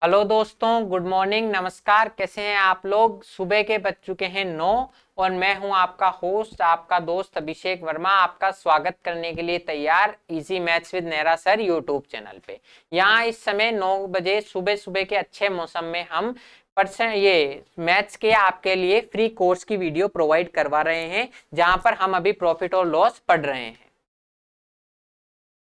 Hello दोस्तों, good morning, नमस्कार। कैसे हैं आप लोग? सुबह के बज चुके हैं 9 और मैं हूं आपका होस्ट, आपका दोस्त अभिषेक वर्मा, आपका स्वागत करने के लिए तैयार easy maths with Nehra sir YouTube channel पे। यहाँ इस समय 9 बजे सुबह सुबह के अच्छे मौसम में हम ये मैथ्स के आपके लिए फ्री कोर्स की वीडियो प्रोवाइड करवा रहे हैं, जहां पर हम अभी प्रॉफिट और लॉस पढ़ रहे हैं।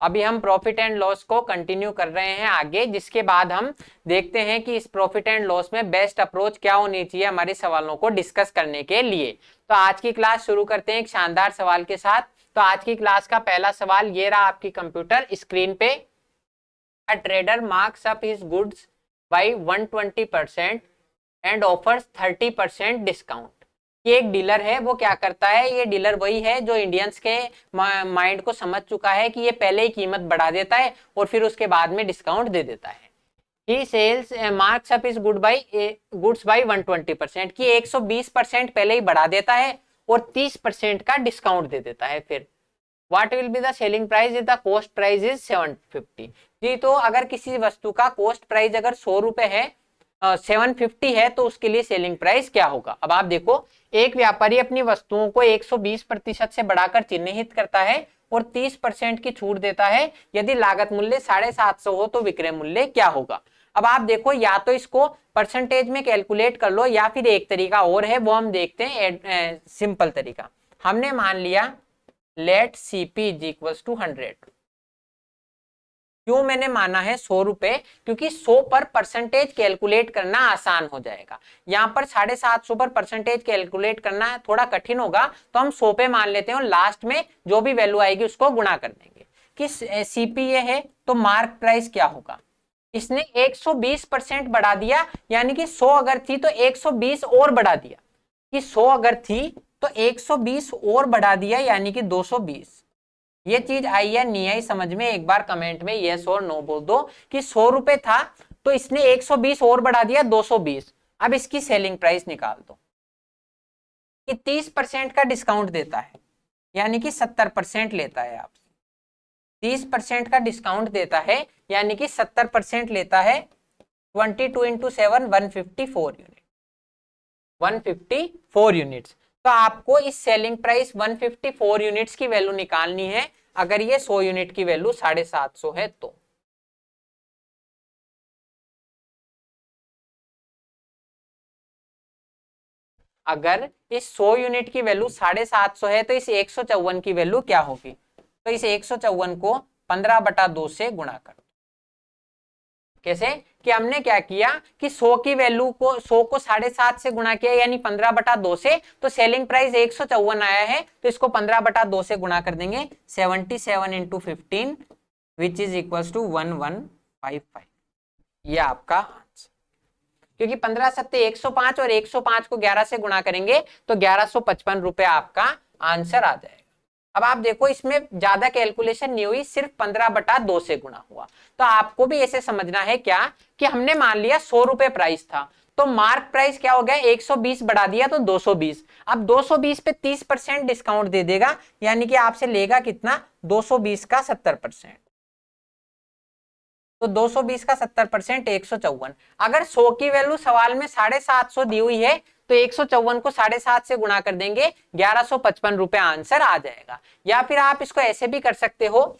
अभी हम प्रॉफिट एंड लॉस को कंटिन्यू कर रहे हैं आगे, जिसके बाद हम देखते हैं कि इस प्रॉफिट एंड लॉस में बेस्ट अप्रोच क्या होनी चाहिए हमारे सवालों को डिस्कस करने के लिए। तो आज की क्लास शुरू करते हैं एक शानदार सवाल के साथ। तो आज की क्लास का पहला सवाल ये रहा आपकी कंप्यूटर स्क्रीन पे। A trader marks up his goods by 120% and offers 30% discount. ये एक डीलर है, वो क्या करता है? ये डीलर वही है जो इंडियंस के माइंड को समझ चुका है कि ये पहले ही कीमत बढ़ा देता है और फिर उसके बाद में डिस्काउंट दे देता है। He sells marks up his goods by 120%, की 120% पहले ही बढ़ा देता है और 30% का डिस्काउंट दे देता है। फिर what will be the selling price if the cost price is 750। जी, तो अगर किसी वस्तु का कॉस्ट प्राइस अगर 100 रुपए है, 750 है, तो उसके लिए सेलिंग प्राइस क्या होगा? अब आप देखो, एक व्यापारी अपनी वस्तुओं को 120% से बढ़ाकर चिन्हित करता है और 30% की छूट देता है। यदि लागत मूल्य 750 हो तो विक्रय मूल्य क्या होगा? अब आप देखो, या तो इसको परसेंटेज में कैलकुलेट कर लो या फिर एक तरीका और है, वो हम देखते हैं। सिंपल तरीका हमने मान लिया, let CP is equal to 100। क्यों मैंने माना है 100 रुपए? क्योंकि 100 पर परसेंटेज कैलकुलेट करना आसान हो जाएगा। यहाँ पर 750 पर परसेंटेज कैलकुलेट करना थोड़ा कठिन होगा, तो हम 100 पे मान लेते हैं और लास्ट में जो भी वैल्यू आएगी उसको गुणा कर देंगे। कि सीपीए है तो मार्क प्राइस क्या होगा? इसने 120% बढ़ा दिया, यानी कि 100 अगर थी तो 120 और बढ़ा दिया। कि 100 अगर थी तो 120 और बढ़ा दिया, यानी कि 220। ये चीज आई या नहीं आई समझ में? एक बार कमेंट में यस और नो बोल दो। कि 100 रुपए था तो इसने 120 और बढ़ा दिया, 220। अब इसकी सेलिंग प्राइस निकाल दो। कि 30% का डिस्काउंट देता है, यानी कि 70% लेता है आपसे। 30% का डिस्काउंट देता है, यानी कि 70% लेता है। 22 इंटू 7 154 यूनिट, 154 यूनिट्स। तो आपको इस सेलिंग प्राइस 154 यूनिट्स की वैल्यू निकालनी है, अगर ये 100 यूनिट की वैल्यू 750 है तो। अगर इस 100 यूनिट की वैल्यू 750 है तो इस 154 की वैल्यू क्या होगी? तो इस 154 को 15/2 से गुणा कर। कैसे? कि हमने क्या किया कि 100 की वैल्यू को 100 को 7.5 से गुणा किया, यानी 15/2 से। तो सेलिंग प्राइस 154 आया है, तो इसको 15/2 से गुणा कर देंगे। 77 into 15 which is equal to 1155। ये आपका आंसर। क्योंकि 15 सत्ते 105 और 105 को 11 से गुणा करेंगे तो 1155 रुपए आपका आंसर आ जाएगा। अब आप देखो, इसमें ज्यादा कैलकुलेशन नहीं हुई, सिर्फ 15/2 से गुणा हुआ। तो आपको भी ऐसे समझना है क्या कि हमने मान लिया 100 रुपए प्राइस था, तो मार्क प्राइस क्या हो गया? 120 बढ़ा दिया तो 220। अब 220 पे 30% डिस्काउंट दे देगा, यानी कि आपसे लेगा कितना? 220 का 70%। तो 220 का 70% 154। अगर 100 की वैल्यू सवाल में 750 दी हुई है तो 154 को 7.5 से गुणा कर देंगे, 1155 रुपए आंसर आ जाएगा। या फिर आप इसको ऐसे भी कर सकते हो,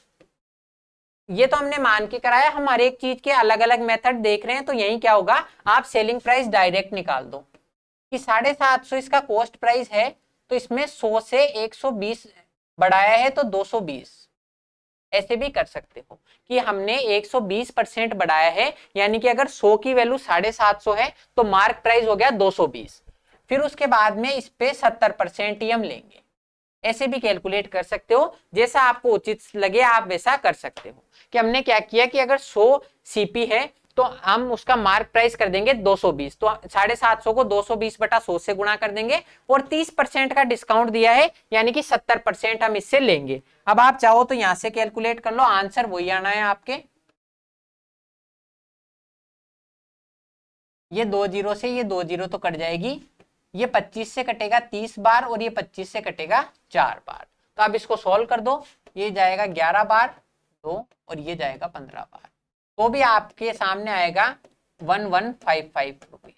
ये तो हमने मान के कराया, हम हर एक चीज के अलग अलग मेथड देख रहे हैं। तो यही क्या होगा, आप सेलिंग प्राइस डायरेक्ट निकाल दो। कि 750 इसका कॉस्ट प्राइस है, तो इसमें 100 से 120 बढ़ाया है तो 220। ऐसे भी कर सकते हो कि हमने 120% बढ़ाया है, यानी कि अगर 100 की वैल्यू 750 है तो मार्क प्राइस हो गया 220। फिर उसके बाद में इस पे 70% ही हम लेंगे। ऐसे भी कैलकुलेट कर सकते हो, जैसा आपको उचित लगे आप वैसा कर सकते हो। कि हमने क्या किया कि अगर 100 सीपी है तो हम उसका मार्क प्राइस कर देंगे 220। तो 750 को 220/100 से गुणा कर देंगे और 30% का डिस्काउंट दिया है, यानी कि 70% हम इससे लेंगे। अब आप चाहो तो यहां से कैलकुलेट कर लो, आंसर वही आना है आपके। ये 2 जीरो से ये 2 जीरो तो कट जाएगी। ये 25 से कटेगा 30 बार और ये 25 से कटेगा 4 बार। तो आप इसको सॉल्व कर दो। ये जाएगा 11 बार 2 और ये जाएगा 15 बार। तो भी आपके सामने आएगा 1155 रुपीज।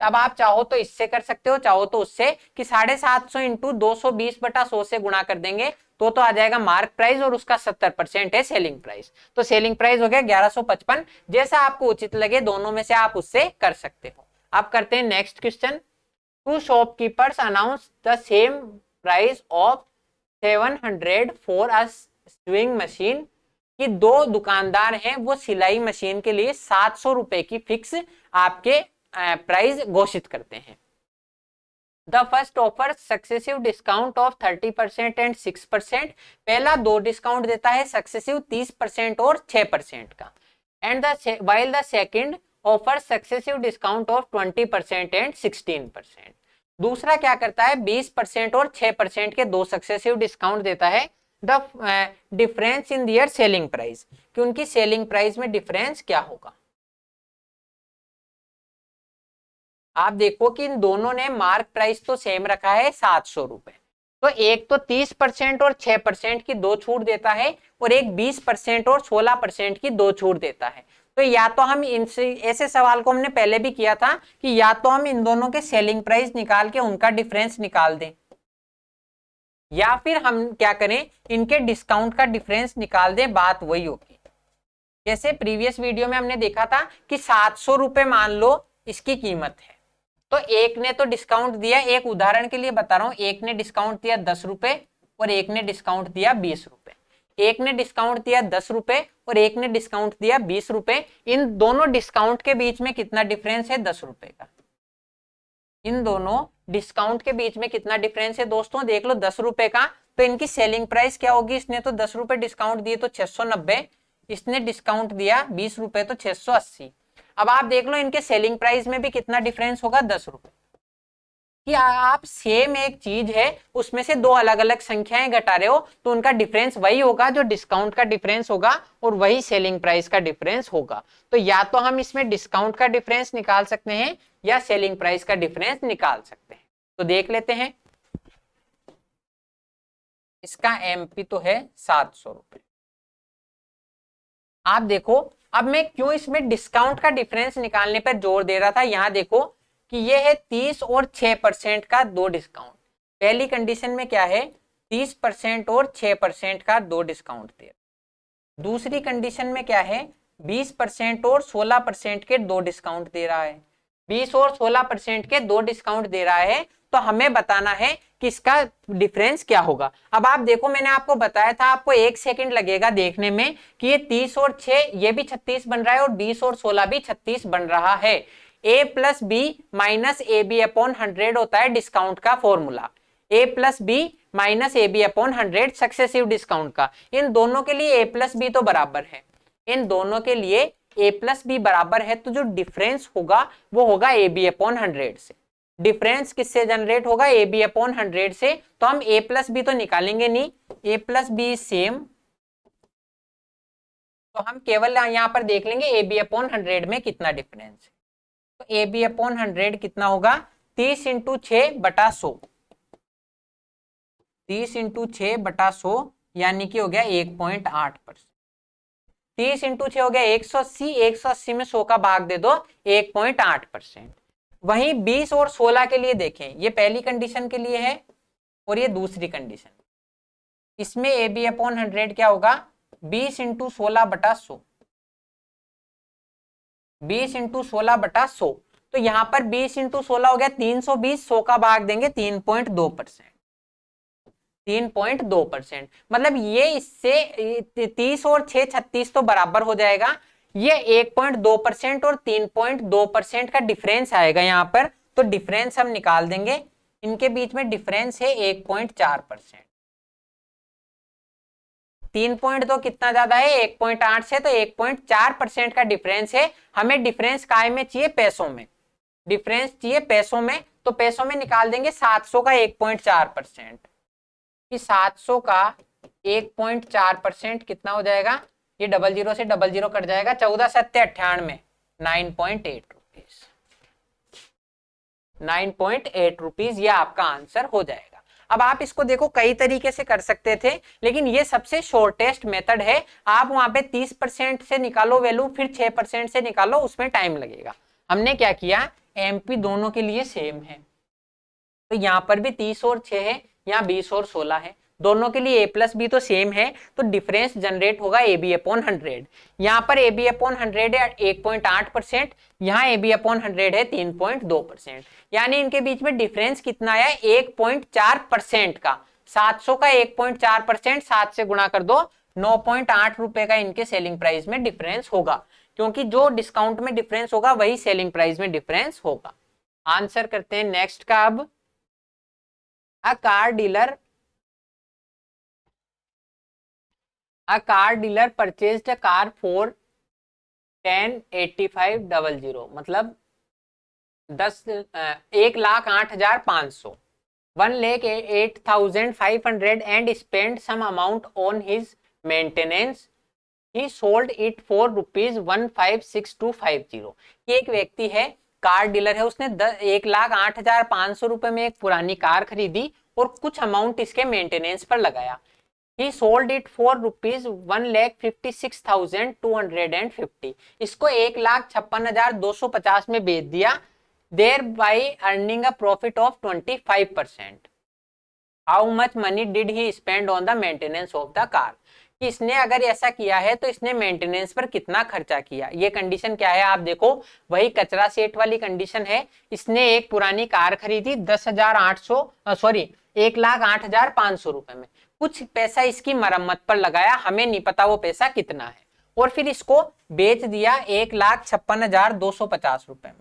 अब आप चाहो तो इससे कर सकते हो, चाहो तो उससे कि 750 इंटू 220/100 से गुणा कर देंगे तो आ जाएगा मार्क प्राइस और उसका 70% है सेलिंग प्राइस। तो सेलिंग प्राइस हो गया 1155। जैसा आपको उचित लगे दोनों में से आप उससे कर सकते हो। अब करते हैं next question. Two shopkeepers announce the same price of 700 for a swing machine, कि दो दुकानदार हैं वो सिलाई मशीन के लिए 700 रुपए की फिक्स आपके प्राइस घोषित करते हैं। The first offer successive discount of 30% and 6%। पहला दो डिस्काउंट देता है सक्सेसिव 30% और 6% का। And while the second offer successive discount of 20% and 16%। दूसरा क्या करता है 20% और 6% के दो सक्सेसिव डिस्काउंट देता है। The difference in their selling price, कि उनकी सेलिंग प्राइस में डिफरेंस क्या होगा। आप देखो कि इन दोनों ने मार्क प्राइस तो सेम रखा है 700 रुपए, तो एक तो 30% और 6% की दो छूट देता है और एक 20% और 16% की दो छूट देता है। तो या तो हम इनसे, ऐसे सवाल को हमने पहले भी किया था कि या तो हम इन दोनों के सेलिंग प्राइस निकाल के उनका डिफरेंस निकाल दें, या फिर हम क्या करें इनके डिस्काउंट का डिफरेंस निकाल दें, बात वही होगी। जैसे प्रीवियस वीडियो में हमने देखा था कि 700 रुपए मान लो इसकी कीमत है, तो एक ने तो डिस्काउंट दिया, एक उदाहरण के लिए बता रहा हूं, एक ने डिस्काउंट दिया 10 रुपए और एक ने डिस्काउंट दिया 20 रुपए। एक ने डिस्काउंट दिया 10 रुपए और एक ने डिस्काउंट दिया 20 रुपए। इन दोनों डिस्काउंट के बीच में कितना डिफरेंस है 10 रुपए का। इन दोनों डिस्काउंट के बीच में कितना डिफरेंस है दोस्तों, देख लो 10 रुपए का। तो इनकी सेलिंग प्राइस क्या होगी, इसने तो 10 रुपए डिस्काउंट दिए तो 690, इसने डिस्काउंट दिया 20 रुपए तो 680। अब आप देख लो इनके सेलिंग प्राइस में भी कितना डिफरेंस होगा 10 रुपए। कि आप सेम एक चीज है उसमें से दो अलग अलग संख्याएं घटा रहे हो तो उनका डिफरेंस वही होगा जो डिस्काउंट का डिफरेंस होगा और वही सेलिंग प्राइस का डिफरेंस होगा। तो या तो हम इसमें डिस्काउंट का डिफरेंस निकाल सकते हैं या सेलिंग प्राइस का डिफरेंस निकाल सकते हैं। तो देख लेते हैं, इसका एमपी तो है 700 रुपए। आप देखो अब मैं क्यों इसमें डिस्काउंट का डिफरेंस निकालने पर जोर दे रहा था। यहां देखो कि ये है 30 और 6% का दो डिस्काउंट। पहली कंडीशन में क्या है 30% और 6% का दो डिस्काउंट दे। दूसरी कंडीशन में क्या है 20% और 16% के दो डिस्काउंट दे रहा है। 20 और 16% के दो डिस्काउंट दे रहा है, तो हमें बताना है कि इसका डिफरेंस क्या होगा। अब आप देखो मैंने आपको बताया था आपको 1 सेकंड लगेगा देखने में कि ये 30 और 6 ये भी 36 बन रहा है और 20 और 16 भी 36 बन रहा है। a plus b minus a b upon 100 होता है डिस्काउंट का formula. a plus b minus a b upon 100 successive discount का। इन दोनों के लिए a प्लस बी तो बराबर है, इन दोनों के लिए a प्लस बी बराबर है, तो जो डिफरेंस होगा वो होगा ए बी अपॉन 100 से। डिफरेंस किससे जनरेट होगा ए बी अपॉन 100 से। तो हम a प्लस बी तो निकालेंगे नहीं, a प्लस बी सेम, तो हम केवल यहां पर देख लेंगे ए बी अपॉन 100 में कितना डिफरेंस है। तो ए बी अपॉन 100 कितना होगा 30 इंटू 6/100, 30 इंटू 6/100 यानी कि हो गया 1.8%। 30 इंटू 6 हो गया 180, 180 में 100 का भाग दे दो 1.8%। वहीं 20 और 16 के लिए देखें, ये पहली कंडीशन के लिए है और ये दूसरी कंडीशन। इसमें ए बी अपॉन 100 क्या होगा 20 इंटू 16/100, 20 इंटू 16/100। तो यहां पर 20 इंटू 16 हो गया 320, 100 का भाग देंगे 3.2%, 3.2%। मतलब ये इससे 30 और 6 36 तो बराबर हो जाएगा। ये 1.2% और 3.2% का डिफरेंस आएगा यहाँ पर। तो डिफरेंस हम निकाल देंगे, इनके बीच में डिफरेंस है 1.4%। 3.2 कितना ज्यादा है 1.8 से, तो 1.4% का डिफरेंस है। हमें डिफरेंस काय में चाहिए पैसों में, डिफरेंस चाहिए पैसों में। तो पैसों में निकाल देंगे 700 का 1.4%, कि 700 का 1.4% कितना हो जाएगा, ये 00 से 00 कट जाएगा, 14 सत्ते 98, 9.8 रुपीज, 9.8 रुपीज ये आपका आंसर हो जाएगा। अब आप इसको देखो कई तरीके से कर सकते थे, लेकिन ये सबसे शॉर्टेस्ट मेथड है। आप वहां पे 30% से निकालो वैल्यू, फिर 6% से निकालो, उसमें टाइम लगेगा। हमने क्या किया, एमपी दोनों के लिए सेम है, तो यहाँ पर भी 30 और 6 है, यहाँ 20 और 16 है, दोनों के लिए a प्लस बी तो सेम है, तो डिफरेंस जनरेट होगा ए बी अपॉन 100। यहाँ पर ए बी अपॉन 100 है 1.8%, यहाँ ए बी अपॉन 100 है 3.2%, यानी इनके बीच में डिफरेंस कितना आया, 1.4% का। 700 का 1.4%, 7 से गुणा कर दो, 9.8 रुपए का इनके सेलिंग प्राइस में डिफरेंस होगा, क्योंकि जो डिस्काउंट में डिफरेंस होगा वही सेलिंग प्राइस में डिफरेंस होगा। आंसर करते हैं नेक्स्ट का। अब A car dealer purchased a car for 10,85,000, मतलब 1,08,500, 1,08,500 and spent some amount on his maintenance. He sold it for ₹1,56,250। ये एक व्यक्ति है, कार डीलर है, उसने 1,08,500 रुपए में एक पुरानी कार खरीदी और कुछ अमाउंट इसके मेंटेनेंस पर लगाया। He sold it for ₹1,56,250। इसको 1,56,250 में बेच दिया, thereby earning a profit of 25%. How much money did he spend on the maintenance of the car? कि इसने अगर ऐसा किया है तो इसने मेंटेनेंस पर कितना खर्चा किया। ये कंडीशन क्या है, आप देखो, वही कचरा सेट वाली कंडीशन है। इसने एक पुरानी कार खरीदी 1,08,500 रुपए में, कुछ पैसा इसकी मरम्मत पर लगाया, हमें नहीं पता वो पैसा कितना है, और फिर इसको बेच दिया 1,56,250 रुपए में।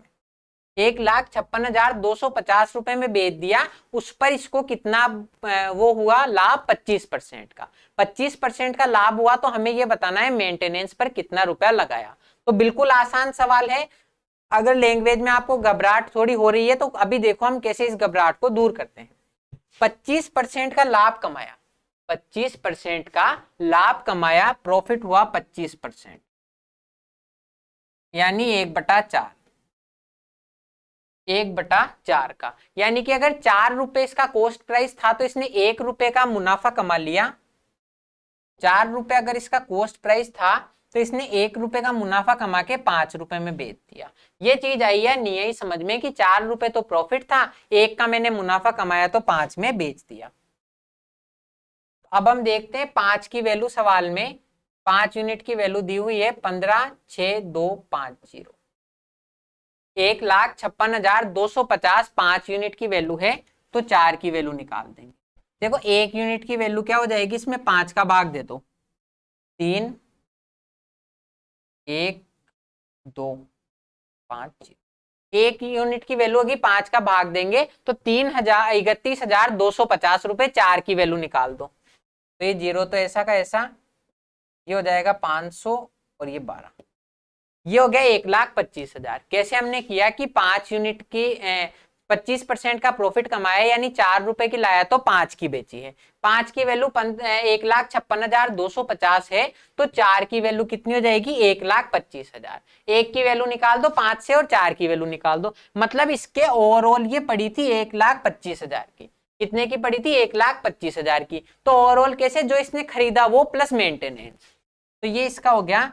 1,56,250 रुपए में बेच दिया, उस पर इसको कितना वो हुआ लाभ, 25% का। 25% का लाभ हुआ, तो हमें ये बताना है मेंटेनेंस पर कितना रुपया लगाया। तो बिल्कुल आसान सवाल है। अगर लैंग्वेज में आपको घबराहट थोड़ी हो रही है तो अभी देखो हम कैसे इस घबराहट को दूर करते हैं। 25% का लाभ कमाया, 25% का लाभ कमाया, प्रॉफिट हुआ 25%, यानी 1/4, 1/4 का। यानी कि अगर 4 रुपए इसका कॉस्ट प्राइस था तो इसने 1 रुपए का मुनाफा कमा लिया। 4 रुपए अगर इसका कॉस्ट प्राइस था तो इसने 1 रुपए का मुनाफा कमा के 5 रुपए में बेच दिया। ये चीज आई है नहीं आई समझ में कि 4 रुपए तो प्रॉफिट था, 1 का मैंने मुनाफा कमाया तो 5 में बेच दिया। अब हम देखते हैं 5 की वैल्यू सवाल में। 5 यूनिट की वैल्यू दी हुई है 15,6,250। 1,56,250 5 यूनिट की वैल्यू है, तो 4 की वैल्यू निकाल देंगे। देखो 1 यूनिट की वैल्यू क्या हो जाएगी, इसमें 5 का भाग दे दो, 3, 1, 2, 5। 1 यूनिट की वैल्यू होगी, 5 का भाग देंगे तो 31,250 रुपए। 4 की वैल्यू निकाल दो, तो ये 0 तो ऐसा का ऐसा, ये हो जाएगा 500 और ये 12, ये हो गया 1,25,000। कैसे हमने किया कि 5 यूनिट की 25% का प्रॉफिट कमाया, यानी 4 रुपए की लाया तो 5 की बेची है। 5 की वैल्यू 1,56,250 है, तो 4 की वैल्यू कितनी हो जाएगी, 1,25,000। 1 की वैल्यू निकाल दो 5 से और 4 की वैल्यू निकाल दो, मतलब इसके ओवरऑल ये पड़ी थी 1,25,000 की। कितने की पड़ी थी, 1,25,000 की। तो ओवरऑल कैसे, जो इसने खरीदा वो प्लस मेंटेनेंस, तो ये इसका हो गया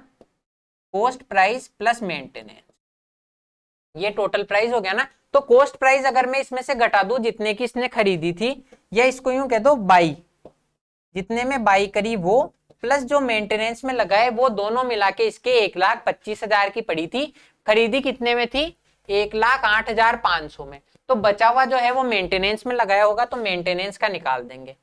कॉस्ट प्राइस प्लस मेंटेनेंस, ये टोटल प्राइस हो गया ना। तो कॉस्ट प्राइस अगर मैं इसमें से घटा दूं जितने की इसने खरीदी थी, या इसको यूं कह दो बाई, जितने में बाई करी वो, प्लस जो मेंटेनेंस में लगाए वो, दोनों मिला के इसके 1,25,000 की पड़ी थी। खरीदी कितने में थी, 1,08,500 में। तो बचा हुआ जो है वो मेंटेनेंस में लगाया होगा, तो मेंटेनेंस का निकाल देंगे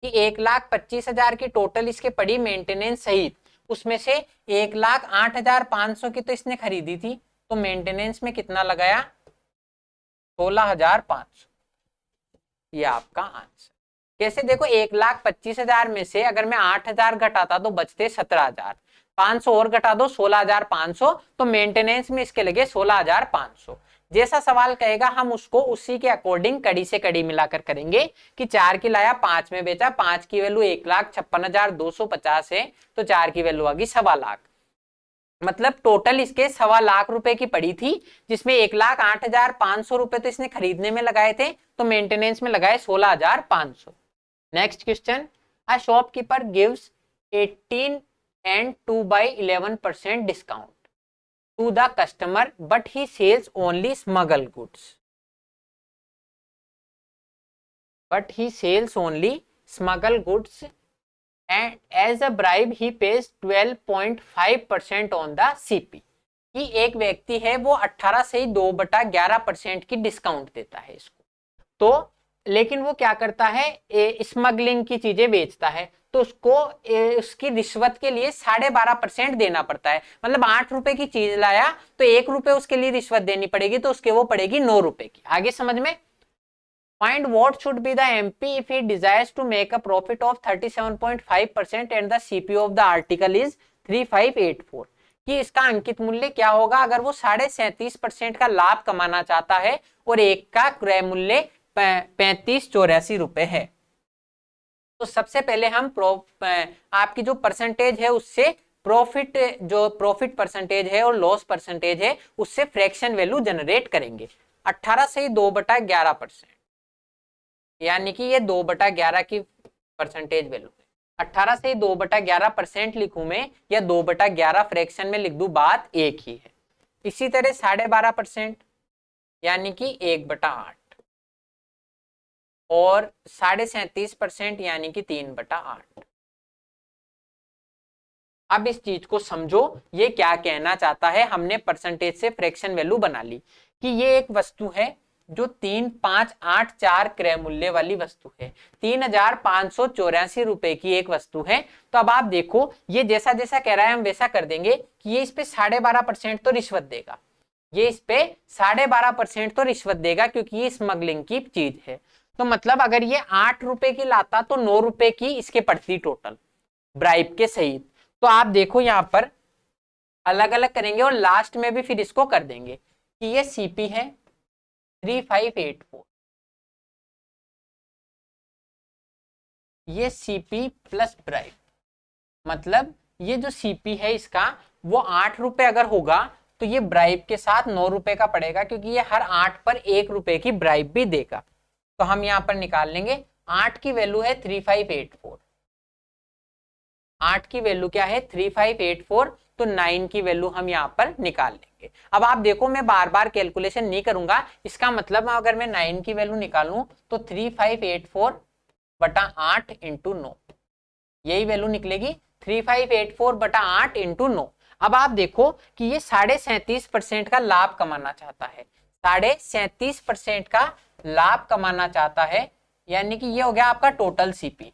कि 1,25,000 की टोटल इसके पड़ी मेंटेनेंस सहित, उसमें से 1,08,500 की तो इसने खरीदी थी, तो मेंटेनेंस में कितना लगाया, 16,500। ये आपका आंसर। कैसे, देखो 1,25,000 में से अगर मैं 8,000 घटाता तो बचते 17,000, 500 और घटा दो 16,500, तो मेंटेनेंस में इसके लगे 16,500। जैसा सवाल कहेगा हम उसको उसी के अकॉर्डिंग कड़ी से कड़ी मिलाकर करेंगे कि 4 की लाया 5 में बेचा, 5 की वैल्यू 1,56,250 है, तो 4 की वैल्यू आ गई 1,25,000। मतलब टोटल इसके 1,25,000 रुपए की पड़ी थी, जिसमें 1,08,500 रुपए तो इसने खरीदने में लगाए थे, तो मेंटेनेंस में लगाए 16,500। Next question, a shopkeeper gives 18 and 2/11% discount to the customer but he sells only smuggled goods. But he sells only smuggled goods and as a bribe he pays 12.5% on the CP. कि एक व्यक्ति है वो 18 से 2/11% की discount देता है इसको, तो लेकिन वो क्या करता है, स्मगलिंग की चीजें बेचता है, तो उसको उसकी रिश्वत के लिए 12.5% देना पड़ता है। मतलब 8 रुपए की चीज लाया तो 1 रुपए उसके लिए रिश्वत देनी पड़ेगी, तो उसके वो पड़ेगी 9 रुपए की। आगे समझ में। Find what should be the MP if he desires to make a profit of 37.5% and the CPO of the article is 3584। कि इसका अंकित मूल्य क्या होगा अगर वो 37.5% का लाभ कमाना चाहता है और एक का क्रय मूल्य 3584 रुपए है। तो सबसे पहले हम आपकी जो परसेंटेज है उससे प्रॉफिट परसेंटेज है और लॉस परसेंटेज है उससे फ्रैक्शन वैल्यू जनरेट करेंगे। 18 से 2/11%, यानी कि ये 2/11 की परसेंटेज वैल्यू है। 18 से 2/11% लिखूं मैं या 2/11 फ्रैक्शन में लिख दूं, बात एक ही है। इसी तरह 12.5% यानी कि 1/8 और 37.5% यानी कि 3/8। अब इस चीज को समझो, ये क्या कहना चाहता है। हमने परसेंटेज से फ्रैक्शन वैल्यू बना ली कि ये एक वस्तु है जो 3,584 क्रय मूल्य वाली वस्तु है, 3,584 रुपए की एक वस्तु है। तो अब आप देखो ये जैसा जैसा कह रहा है हम वैसा कर देंगे कि ये इस पे 12.5% तो रिश्वत देगा, ये इस पे 12.5% तो रिश्वत देगा क्योंकि ये स्मगलिंग की चीज है। तो मतलब अगर ये 8 रुपए की लाता तो 9 रुपए की इसके पड़ती टोटल ब्राइब के सहित। तो आप देखो यहां पर अलग अलग करेंगे और लास्ट में भी फिर इसको कर देंगे कि ये सीपी है 3584, ये सीपी प्लस ब्राइब, मतलब ये जो सीपी है इसका वो 8 रुपए अगर होगा तो ये ब्राइब के साथ 9 रुपए का पड़ेगा क्योंकि ये हर 8 पर 1 रुपए की ब्राइब भी देगा। तो हम यहां पर निकाल लेंगे 8 की वैल्यू है 3584, 8 की वैल्यू क्या है 3584, तो 9 की वैल्यू हम यहां पर निकाल लेंगे। अब आप देखो मैं बार बार कैलकुलेशन नहीं करूंगा, इसका मतलब अगर मैं 9 की वैल्यू निकालूं तो 3584/8 इंटू 9, यही वैल्यू निकलेगी 3584/8 इंटू 9। अब आप देखो कि ये 37.5% का लाभ कमाना चाहता है, 37.5% का लाभ कमाना चाहता है, यानी कि ये हो गया आपका टोटल सीपी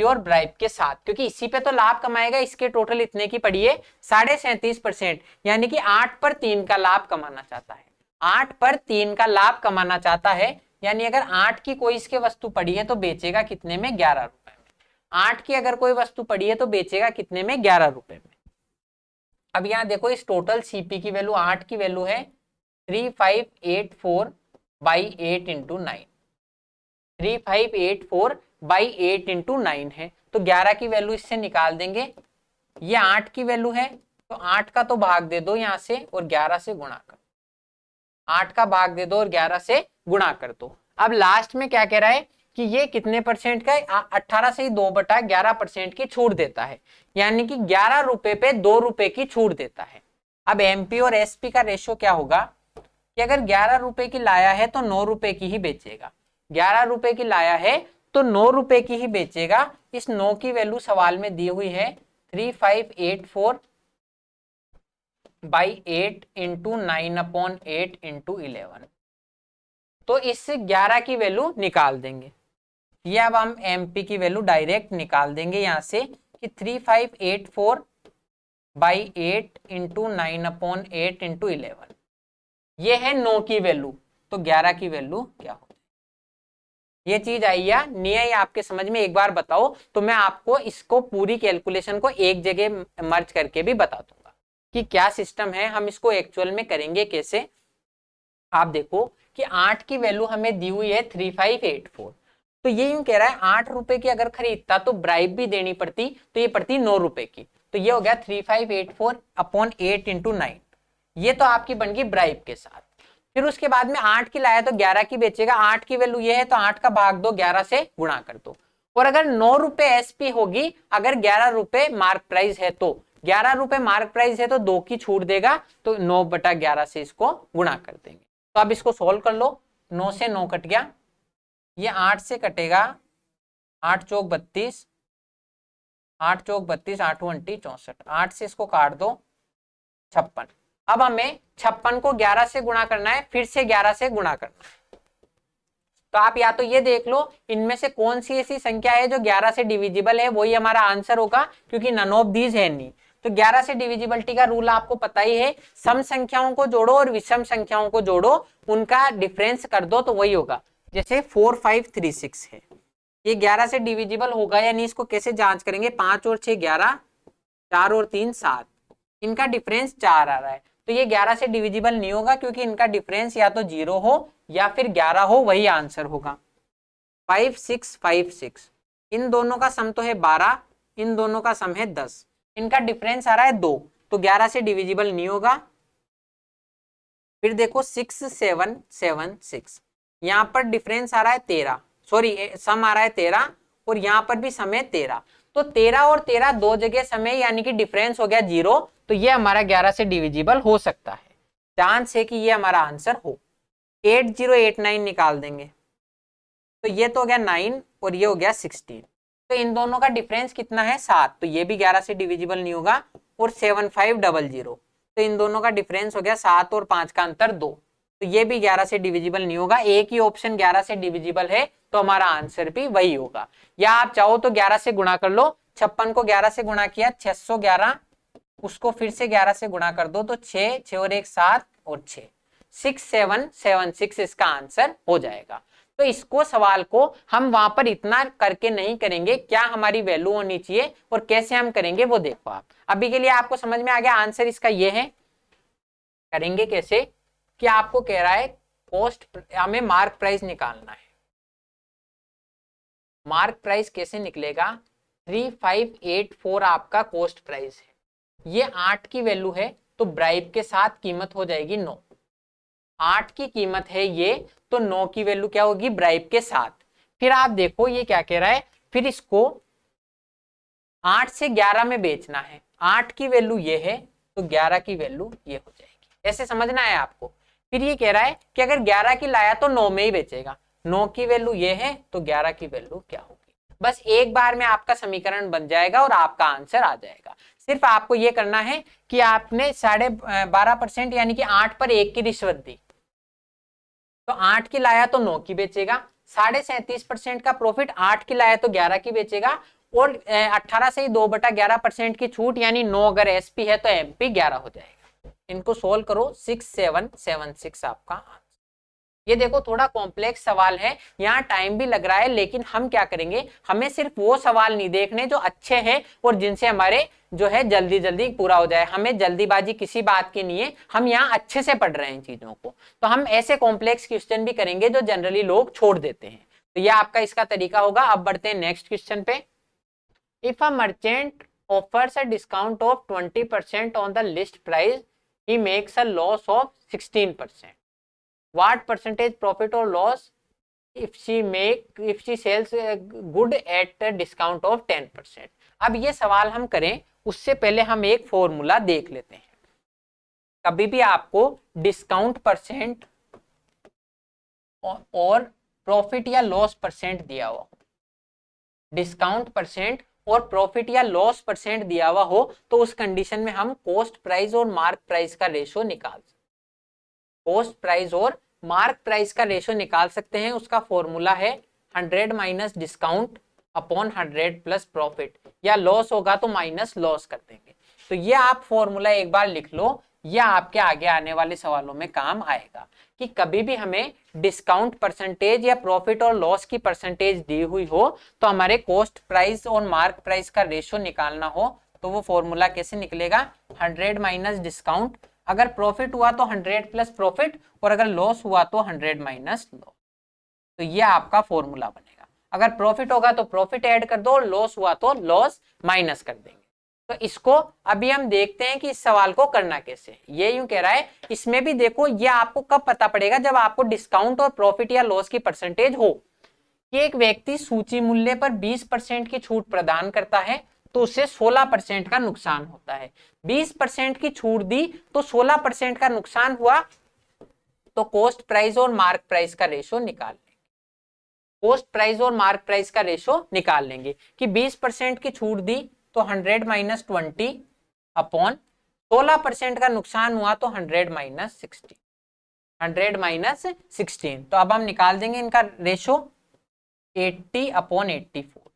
और ब्राइब के साथ, क्योंकि इसी पे तो लाभ कमाएगा। इसके टोटल इतने की पड़ी है 37.5%, यानी कि 8 पर 3 का लाभ कमाना चाहता है, 8 पर 3 का लाभ कमाना चाहता है। यानी अगर 8 की कोई इसके वस्तु पड़ी है तो बेचेगा कितने में 11 रुपए में, 8 की अगर कोई वस्तु पड़ी है तो बेचेगा कितने में 11 रुपए में। अब यहाँ देखो इस टोटल सीपी की वैल्यू 8 की वैल्यू है 3584/8 इंटू 9, 3584/8 इंटू 9 है, तो 11 की वैल्यू इससे निकाल देंगे। ये 8 की वैल्यू है तो 8 का तो भाग दे दो यहां से और 11 से गुणा कर, 8 का भाग दे दो और 11 से गुणा कर दो। अब लास्ट में क्या कह रहा है कि ये कितने परसेंट का 18 से 2/11% की छूट देता है, यानी कि 11 रुपए पे 2 रुपए की छूट देता है। अब एमपी और एसपी का रेशियो क्या होगा कि अगर 11 रुपए की लाया है तो 9 रुपए की ही बेचेगा, 11 रुपए की लाया है तो 9 रुपए की ही बेचेगा। इस 9 की वैल्यू सवाल में दी हुई है 3584/8 इंटू 9/8 इंटू 11, तो इस 11 की वैल्यू निकाल देंगे। ये अब हम एमपी की वैल्यू डायरेक्ट निकाल देंगे यहां से कि 3584/8 इंटू 9/8 इंटू 11, ये है 9 की वैल्यू, तो 11 की वैल्यू क्या हो, ये चीज आई या नहीं आई आपके समझ में एक बार बताओ, तो मैं आपको इसको पूरी कैलकुलेशन को एक जगह मर्ज करके भी बता दूंगा कि क्या सिस्टम है, हम इसको एक्चुअल में करेंगे कैसे। आप देखो कि 8 की वैल्यु हमें दी हुई है 3584, तो ये यूं कह रहा है 8 रुपए की अगर खरीदता तो ब्राइब भी देनी पड़ती, तो ये पड़ती 9 रुपए की, तो ये हो गया 3584/8 इंटू 9, ये तो आपकी बन गई ब्राइब के साथ। फिर उसके बाद में 8 की लाया तो 11 की बेचेगा, 8 की वैल्यू ये है तो 8 का भाग दो, 11 से गुणा कर दो। और अगर 9 रुपए एसपी होगी, अगर 11 रुपए मार्क प्राइस है तो 11 रुपए मार्क प्राइस है तो 2 की छूट देगा, तो 9/11 से इसको गुणा कर देंगे। तो अब इसको सोल्व कर लो। 9 से 9 कट गया, ये 8 से कटेगा, 8 चौक 32, 8 चौक 32, 8 अंटी 64, 8 से इसको काट दो, 56। अब हमें 56 को 11 से गुणा करना है, फिर से 11 से गुणा करना है। तो आप या तो ये देख लो इनमें से कौन सी ऐसी संख्या है जो 11 से डिविजिबल है, वही हमारा आंसर होगा, क्योंकि नन ऑफ दीज है नहीं। तो 11 से डिविजिबिलिटी का रूल आपको पता ही है, सम संख्याओं को जोड़ो और विषम संख्याओं को जोड़ो, उनका डिफरेंस कर दो तो वही होगा। जैसे 4536 है, ये 11 से डिविजिबल होगा या नहीं, इसको कैसे जांच करेंगे? 5 और 6 11, 4 और 3 7, इनका डिफरेंस 4 आ रहा है, तो ये 11 से डिविजिबल नहीं होगा, क्योंकि इनका डिफरेंस या तो 0 हो या फिर 11 हो, वही आंसर होगा। 5656, इन दोनों का सम तो है 12, इन दोनों का सम है 10, इनका डिफरेंस आ रहा है 2, तो 11 से डिविजिबल नहीं होगा। फिर देखो 6776, यहां पर डिफरेंस आ रहा है 13, सॉरी सम आ रहा है 13, और यहां पर भी सम है 13, तो 13 और 13 दो जगह समय, यानी कि डिफरेंस हो गया 0, तो ये हमारा 11 से डिविजिबल हो सकता है। चांस है कि ये हमारा आंसर हो। 8089 निकाल देंगे, तो ये तो हो गया 9 और ये हो गया 16, तो इन दोनों का डिफरेंस कितना है? 7, तो ये भी 11 से डिविजिबल नहीं होगा। और 7500, तो इन दोनों का डिफरेंस हो गया 7 और 5 का अंतर 2, तो ये भी 11 से डिविजिबल नहीं होगा। एक ही ऑप्शन 11 से डिविजिबल है, तो हमारा आंसर भी वही होगा। या आप चाहो तो 11 से गुणा कर लो, 56 को 11 से गुणा किया 611, उसको फिर से 11 से गुणा कर दो तो 6, 6 और 1 7 और 6, 6776 इसका आंसर हो जाएगा। तो इसको सवाल को हम वहां पर इतना करके नहीं करेंगे, क्या हमारी वैल्यू होनी चाहिए और कैसे हम करेंगे वो देखो आप। अभी के लिए आपको समझ में आ गया आंसर इसका ये है। करेंगे कैसे कि आपको कह रहा है कॉस्ट, हमें मार्क प्राइस निकालना है। मार्क प्राइस कैसे निकलेगा? 3584 आपका कॉस्ट प्राइस है, ये 8 की वैल्यू है, तो ब्राइब के साथ कीमत हो जाएगी 9। 8 की कीमत है ये, तो 9 की वैल्यू क्या होगी? ब्राइब के साथ। फिर आप देखो ये क्या कह रहा है, फिर इसको 8 से 11 में बेचना है, 8 की वैल्यू ये है तो 11 की वैल्यू ये हो जाएगी, ऐसे समझना है आपको। फिर ये कह रहा है कि अगर 11 की लाया तो 9 में ही बेचेगा, 9 की वैल्यू ये है तो 11 की वैल्यू क्या होगी। बस एक बार में आपका समीकरण बन जाएगा और आपका आंसर आ जाएगा। सिर्फ आपको ये करना है कि आपने 12.5% यानी कि 8 पर 1 की रिश्वत दी, तो 8 की लाया तो 9 की बेचेगा, 37.5% का प्रॉफिट, 8 की लाया तो 11 की बेचेगा, और 18 से ही 2/11% की छूट, यानी 9 अगर एसपी है तो एमपी 11 हो जाएगा। इनको सोल्व करो, 6776 आपका। ये देखो थोड़ा कॉम्प्लेक्स सवाल है, यहाँ टाइम भी लग रहा है, लेकिन हम क्या करेंगे, हमें सिर्फ वो सवाल नहीं देखने जो अच्छे हैं और जिनसे हमारे जो है जल्दी जल्दी पूरा हो जाए। हमें जल्दीबाजी किसी बात की नहीं है, हम यहाँ अच्छे से पढ़ रहे हैं चीजों को, तो हम ऐसे कॉम्प्लेक्स क्वेश्चन भी करेंगे जो जनरली लोग छोड़ देते हैं। तो यह आपका इसका तरीका होगा। अब बढ़ते हैं नेक्स्ट क्वेश्चन पे। If a merchant offers a discount of 20% on the list price, he makes a loss of 16%. What percentage profit or loss if she sells a good at a discount of 10%? अब ये सवाल हम करें उससे पहले हम एक फॉर्मूला देख लेते हैं। कभी भी आपको डिस्काउंट परसेंट और प्रॉफिट या लॉस परसेंट दिया हुआ हो, डिस्काउंट परसेंट और प्रॉफिट या लॉस परसेंट दिया हुआ हो, तो उस कंडीशन में हम कॉस्ट प्राइस और मार्क प्राइस का रेशो निकाल सकते हैं। कॉस्ट प्राइस और मार्क प्राइस का रेशो निकाल सकते हैं। उसका फॉर्मूला है 100 minus discount upon 100 plus profit, या लॉस होगा तो माइनस लॉस कर देंगे। तो ये आप फॉर्मूला एक बार लिख लो, यह आपके आगे आने वाले सवालों में काम आएगा कि कभी भी हमें डिस्काउंट परसेंटेज या प्रॉफिट और लॉस की परसेंटेज दी हुई हो, तो हमारे कॉस्ट प्राइस और मार्क प्राइस का रेशो निकालना हो, तो वो फॉर्मूला कैसे निकलेगा? 100 माइनस डिस्काउंट, अगर प्रॉफिट हुआ तो 100 प्लस प्रॉफिट, और अगर लॉस हुआ तो 100 माइनस लॉस। तो ये आपका फॉर्मूला बनेगा। अगर प्रॉफिट होगा तो प्रॉफिट ऐड कर दो, और लॉस हुआ तो लॉस माइनस कर देंगे। तो इसको अभी हम देखते हैं कि इस सवाल को करना कैसे। ये यूं कह रहा है, इसमें भी देखो ये आपको कब पता पड़ेगा, जब आपको डिस्काउंट और प्रॉफिट या लॉस की परसेंटेज हो कि एक व्यक्ति सूची मूल्य पर 20% की छूट प्रदान करता है तो उससे 16% का नुकसान होता है। 20% की छूट दी तो 16% का नुकसान हुआ, तो कॉस्ट प्राइस और मार्क प्राइस का रेशो निकाल लेंगे। कॉस्ट प्राइस और मार्क प्राइस का रेशो निकाल लेंगे कि 20% की छूट दी तो 100 माइनस 20 अपॉन 16% का नुकसान हुआ तो 100 माइनस 16, 100 माइनस 16। तो अब हम निकाल देंगे इनका रेशो 80 अपॉन 84,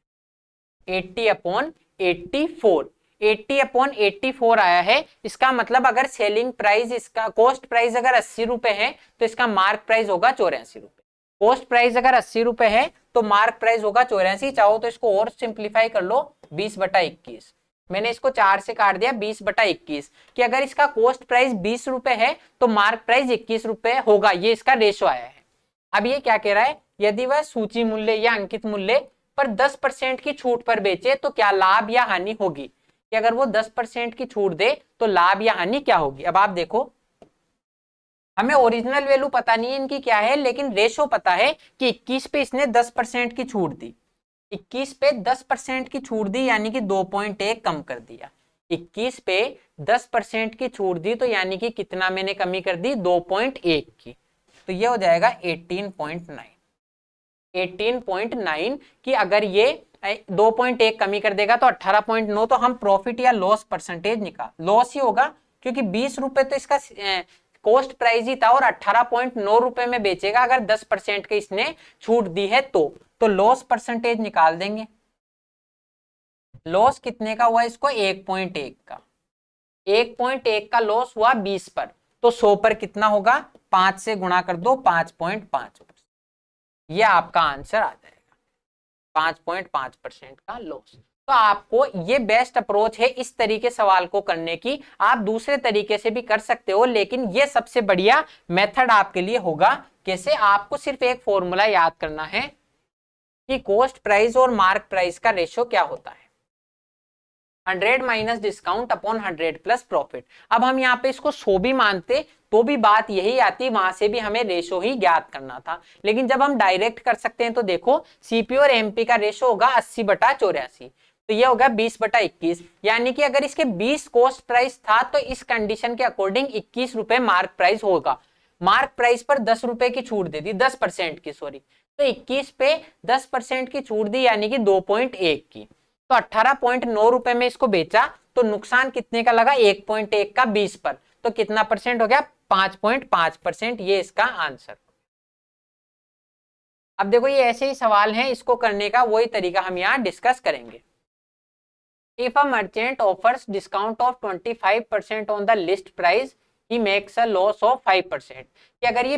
80 अपॉन 84, 80 अपॉन 84 आया है। इसका मतलब अगर सेलिंग प्राइस, इसका कॉस्ट प्राइस अगर 80 रुपए है तो इसका मार्क प्राइस होगा 84 रुपए। कॉस्ट प्राइस अगर 80 रुपए है तो मार्क प्राइस होगा 84। चाहो तो इसको और सिंप्लीफाई कर लो, 20/21। मैंने इसको 4 से काट दिया, 20/21, कि अगर इसका कॉस्ट प्राइस 20 रुपए है तो मार्क प्राइस 21 रुपए होगा। ये इसका रेशो आया है। अब ये क्या कह रहा है, यदि वह सूची मूल्य या अंकित मूल्य पर 10% की छूट पर बेचे तो क्या लाभ या हानि होगी, कि अगर वो 10% की छूट दे तो लाभ या हानि क्या होगी। अब आप देखो, हमें ओरिजिनल वैल्यू पता नहीं है इनकी क्या है, लेकिन रेशो पता है कि 21 पे इसने 10% की छूट दी, 21 पे 10% की छूट दी यानी कि 2.1 कम कर दिया। 21 पे 10% की छूट दी तो यानी कि कितना मैंने कमी कर दी, 2.1 की। तो ये हो जाएगा 18.9, 18.9 की अगर ये 2.1 कमी कर देगा तो 18.9। तो हम प्रॉफिट या लॉस परसेंटेज निकाल, लॉस ही होगा क्योंकि 20 रुपए तो इसका कॉस्ट प्राइस ही था और 18.9 रुपए में बेचेगा अगर 10% की इसने छूट दी है तो लॉस परसेंटेज निकाल देंगे। लॉस कितने का हुआ इसको, 1.1 का, 1.1 का लॉस हुआ 20 पर, तो 100 पर कितना होगा, 5 से गुणा कर दो, 5.5%। ये आपका आंसर आ जाएगा, 5.5% का लॉस। तो आपको ये बेस्ट अप्रोच है इस तरीके सवाल को करने की। आप दूसरे तरीके से भी कर सकते हो, लेकिन ये सबसे बढ़िया मेथड आपके लिए होगा। कैसे, आपको सिर्फ एक फॉर्मूला याद करना है कि कॉस्ट प्राइस और मार्क प्राइस का रेशो क्या होता है, 100 minus discount upon 100 plus profit. अब हम यहाँ पे इसको 100 भी मानते तो भी बात यही आती, वहां से भी हमें रेशो ही ज्ञात करना था। लेकिन जब हम डायरेक्ट कर सकते हैं तो देखो, सीपी और एमपी का रेशो होगा 80/84, तो ये होगा 20/21। यानी कि अगर इसके 20 कॉस्ट प्राइस था तो इस कंडीशन के अकॉर्डिंग 21 रुपए मार्क प्राइस होगा। मार्क प्राइस पर 10 रुपए की छूट दे दी, 10% की, सॉरी, तो 21 पे 10% की छूट दी यानी कि 2.1 की, तो 18.9 रुपए में इसको बेचा तो नुकसान कितने का लगा, 1.1 का 20 पर, तो कितना परसेंट हो गया, 5.5%। ये इसका आंसर। अब देखो ये ऐसे ही सवाल हैं, इसको करने का वही तरीका हम यहाँ डिस्कस करेंगे। If a merchant offers discount of 25% on the list price he makes a loss of 5%, कि अगर ये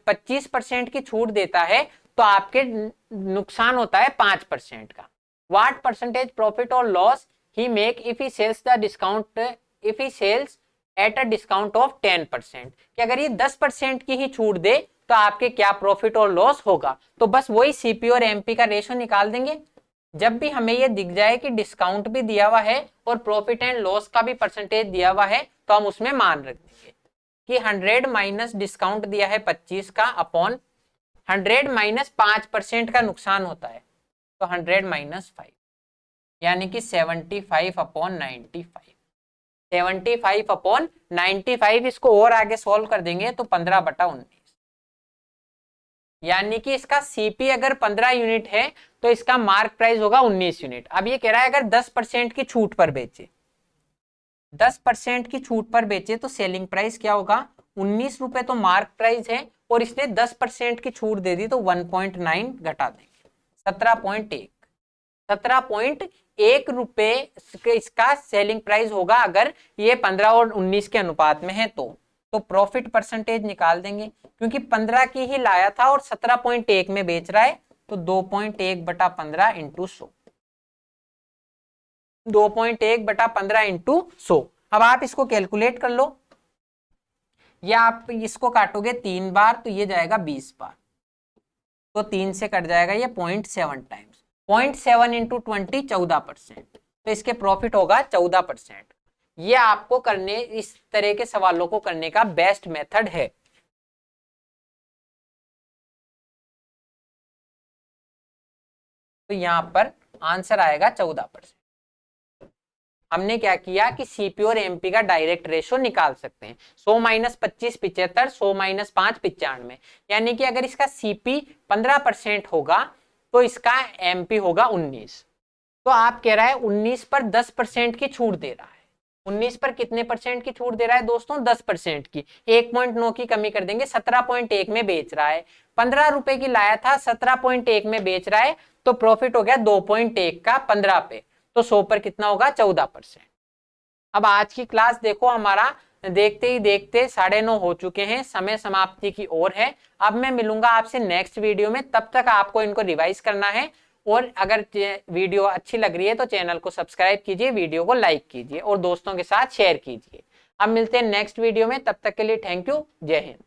25% की छूट देता है तो आपके नुकसान होता है 5% का। What percentage profit or loss he make if he sells the discount, if he sells at a discount of 10%, कि अगर ये 10% की ही छूट दे तो आपके क्या प्रॉफिट और लॉस होगा। तो बस वही सीपी और एमपी का रेशो निकाल देंगे। जब भी हमें ये दिख जाए कि डिस्काउंट भी दिया हुआ है और प्रॉफिट एंड लॉस का भी परसेंटेज दिया हुआ है तो हम उसमें मान रख देंगे कि 100 माइनस डिस्काउंट दिया है 25 का अपॉन 100 माइनस 5% का नुकसान होता है तो 100 माइनस 5 यानी कि 75 अपॉन 95, 75 अपॉन 95। इसको और आगे सॉल्व कर देंगे तो 15/19, यानी कि इसका सीपी अगर 15 यूनिट है तो इसका मार्क प्राइस होगा 19 यूनिट। अब ये कह रहा है अगर 10% की छूट पर बेचे, 10% की छूट पर बेचे तो सेलिंग प्राइस क्या होगा, 19 रुपए तो मार्क प्राइस है और इसने 10% की छूट दे दी तो 1.9 घटा देंगे, 17.1, 17.1 रुपए इसका सेलिंग प्राइस होगा अगर ये 15 और 19 के अनुपात में है तो प्रॉफिट परसेंटेज निकाल देंगे। क्योंकि 15 की ही लाया था और 17.1 में बेच रहा है तो 2.1/15 इंटू 100, 2.1/15 इंटू 100। अब आप इसको कैलकुलेट कर लो, या आप इसको काटोगे 3 बार तो ये जाएगा 20 बार, तो 3 से कट जाएगा ये 0.7 टाइम्स, 0.7 इंटू 20 14%, तो इसके प्रॉफिट होगा 14%। ये आपको करने, इस तरह के सवालों को करने का बेस्ट मेथड है। तो यहां पर आंसर आएगा 14%। हमने क्या किया कि सीपी और एमपी का डायरेक्ट रेशो निकाल सकते हैं। 100 माइनस 25 75, 100 माइनस 5 95। यानी कि अगर इसका सीपी 15% होगा तो इसका एमपी होगा 19। तो आप कह रहा है 19 पर 10% की छूट दे रहा है। 19 पर कितने परसेंट की छूट दे रहा है दोस्तों? 10% की। 1.9 की कमी कर देंगे, 17.1 में बेच रहा है। 15 रुपए की लाया था, 17.1 में बेच रहा है, तो प्रॉफिट हो गया 2.1 का 15 पे। तो 100 पर कितना होगा? 14%। अब आज की क्लास देखो, हमारा देखते ही देखते 9:30 हो चुके हैं, समय समाप्ति की ओर है। अब मैं मिलूंगा आपसे नेक्स्ट वीडियो में, तब तक आपको इनको रिवाइज करना है। और अगर वीडियो अच्छी लग रही है तो चैनल को सब्सक्राइब कीजिए, वीडियो को लाइक कीजिए और दोस्तों के साथ शेयर कीजिए। अब मिलते हैं नेक्स्ट वीडियो में, तब तक के लिए थैंक यू, जय हिंद।